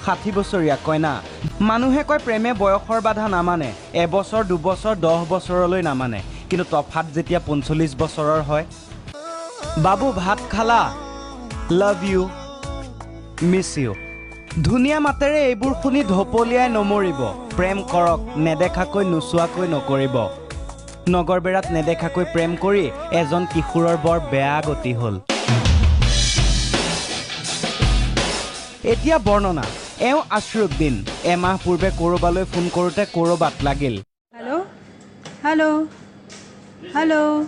60 বছৰীয়া কইনা মানুহে কয় প্ৰেমে বয়সৰ বাধা নামানে এবছৰ দুবছৰ 10 বছৰলৈ নামানে কিন্তু তফাত যেতিয়া 45 বছৰৰ হয় বাবু ভাত খালা লাভ ইউ মিছ ইউ ধুনীয়া মাতেৰে এইবোৰ শুনি ধপলিয়াই নমৰিব প্ৰেম কৰক নেদেখাকৈ নুচুৱাকৈ নকৰিব নগৰবেৰাত নেদেখাকৈ প্ৰেম কৰি এজন কিশোৰৰ বৰ বেয়া গতি হ'ল এতিয়া বৰ্ণনা এওঁ আশ্ৰুদ্দিন এমাহ পূৰ্বে কৰবালৈ ফোন কৰোঁতে কৰবাত লাগিল হেল্ল' হেল্ল' হেল্ল'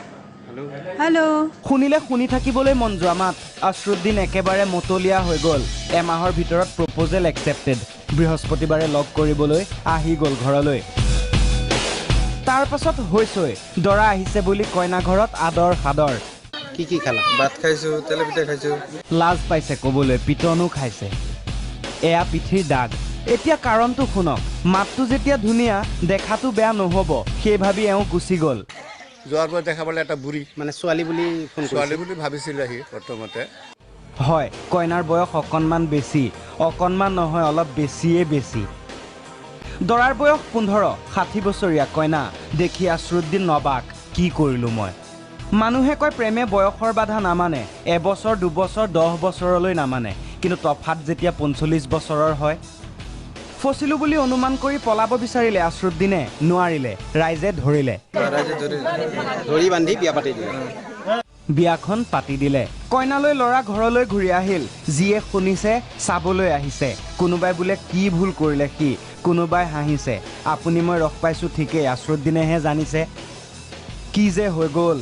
হেল্ল' শুনিলে শুনি থাকিবলৈ মন যোৱা মাত আশ্ৰুদ্দিন একেবাৰে মতলীয়া হৈ গ'ল এমাহৰ ভিতৰত প্ৰপ'জেল একচেপ্টেড বৃহস্পতিবাৰে লগ কৰিবলৈ আহি গ'ল ঘৰলৈ তাৰ পাছত হৈছৈ দৰা আহিছে বুলি কইনা ঘৰত আদৰ সাদৰ কি খালা ভাত খাইছো তেলপিঠা খাইছো লাজ পাইছে ক'বলৈ পিটনো খাইছে এয়া পিঠিৰ দাগ এতিয়া কাৰণটো শুনক মাতটো যেতিয়া ধুনীয়া দেখাটো বেয়া নহ'ব সেই ভাবি এওঁ গুচি গ'ল যোৱাৰ পৰা দেখা পালে এটা বুঢ়ী মানে ছোৱালী বুলি ফোন ছোৱালী বুলি ভাবিছিল আহি প্ৰথমতে হয় কইনাৰ বয়স অকণমান বেছি অকণমান নহয় অলপ বেছিয়ে বেছি দৰাৰ বয়স 15 60 বছৰীয়া কইনা দেখি আশ্ৰুদ্দিন নবাক কি কৰিলোঁ মই মানুহে কয় প্ৰেমে বয়সৰ বাধা নামানে এবছৰ দুবছৰ 10 বছৰলৈ নামানে কিন্তু তফাত যেতিয়া 45 বছৰৰ হয় ফচিলোঁ বুলি অনুমান কৰি পলাব বিচাৰিলে আশ্ৰুদ্দিনে নোৱাৰিলে ৰাইজে ধৰিলে ধৰি বান্ধি বিয়া পাতি দিলে বিয়াখন পাতি দিলে কইনালৈ ল'ৰা ঘৰলৈ ঘূৰি আহিল যিয়ে শুনিছে চাবলৈ আহিছে কোনোবাই বোলে কি ভুল কৰিলে সি কোনোবাই হাঁহিছে আপুনি মই ৰখ পাইছোঁ ঠিকেই আশ্ৰুদ্দিনেহে জানিছে কি যে হৈ গ'ল